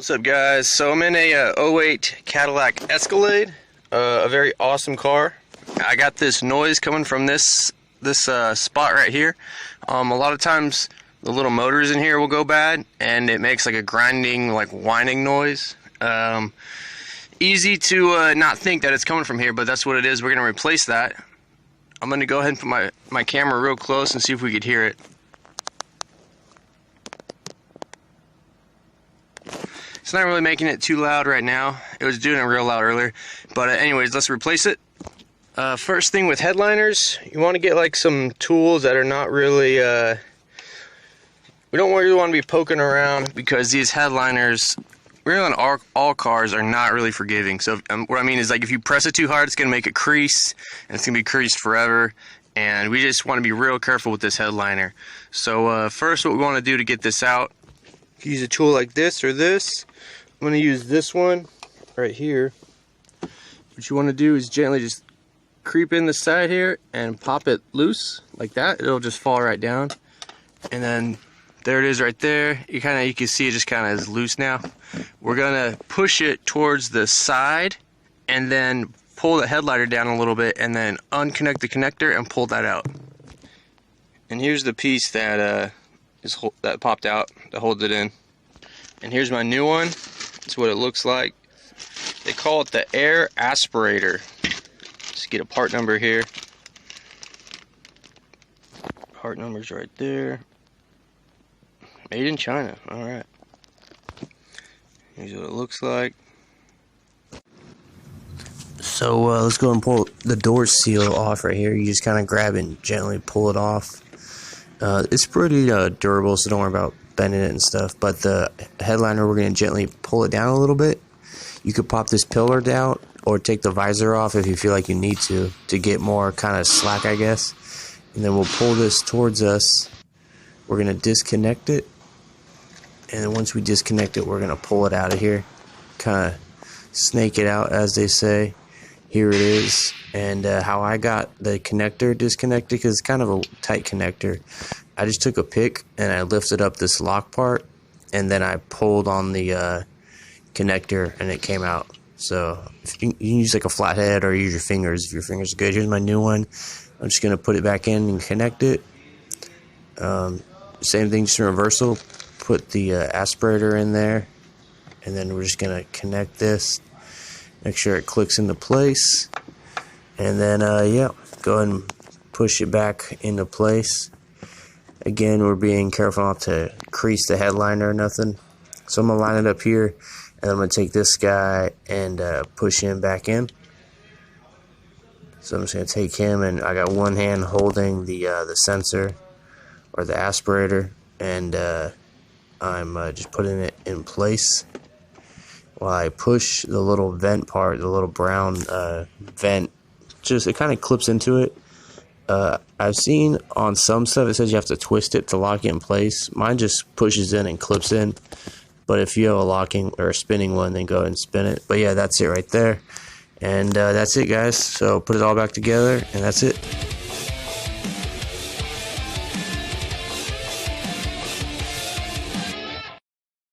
What's up, guys? So I'm in a '08 Cadillac Escalade, a very awesome car. I got this noise coming from this spot right here. A lot of times the little motors in here will go bad, and it makes like a grinding, like whining noise. Easy to not think that it's coming from here, but that's what it is. We're gonna replace that. I'm gonna go ahead and put my camera real close and see if we could hear it. It's not really making it too loud right now. It was doing it real loud earlier. But anyways, let's replace it. First thing with headliners, you want to get like some tools that are not really, we don't really want to be poking around, because these headliners, really on all cars, are not really forgiving. So what I mean is, like, if you press it too hard, it's going to make a crease, and it's going to be creased forever. And we just want to be real careful with this headliner. So first, what we want to do to get this out, use a tool like this or this. I'm going to use this one right here. What you want to do is gently just creep in the side here and pop it loose like that. It'll just fall right down, and then there it is right there. You can see it just kind of is loose now. We're going to push it towards the side and then pull the headliner down a little bit, and then unconnect the connector and pull that out. And here's the piece that that popped out that holds it in. And here's my new one. That's what it looks like. They call it the air aspirator. Just get a part number here. Part number's right there. Made in China. Alright. Here's what it looks like. So let's go and pull the door seal off right here. You just kind of grab it and gently pull it off. It's pretty durable, so don't worry about bending it and stuff. But the headliner, we're going to gently pull it down a little bit. You could pop this pillar down or take the visor off if you feel like you need to get more kind of slack, I guess. And then we'll pull this towards us. We're going to disconnect it. And then once we disconnect it, we're going to pull it out of here. Kind of snake it out, as they say. Here it is. And how I got the connector disconnected, because it's kind of a tight connector, I just took a pick and I lifted up this lock part, and then I pulled on the connector and it came out. So if you can use like a flathead or use your fingers if your fingers are good. Here's my new one. I'm just going to put it back in and connect it. Same thing, just in reversal. Put the aspirator in there, and then we're just going to connect this. Make sure it clicks into place. And then, yeah, go ahead and push it back into place. Again, we're being careful not to crease the headliner or nothing. So I'm going to line it up here, and I'm going to take this guy and push him back in. So I'm just going to take him, and I got one hand holding the sensor or the aspirator, and I'm just putting it in place while I push the little vent part, the little brown vent. Just it kind of clips into it. I've seen on some stuff it says you have to twist it to lock it in place. Mine just pushes in and clips in. But if you have a locking or a spinning one, then go ahead and spin it. But yeah, that's it right there. And that's it, guys. So put it all back together, and that's it.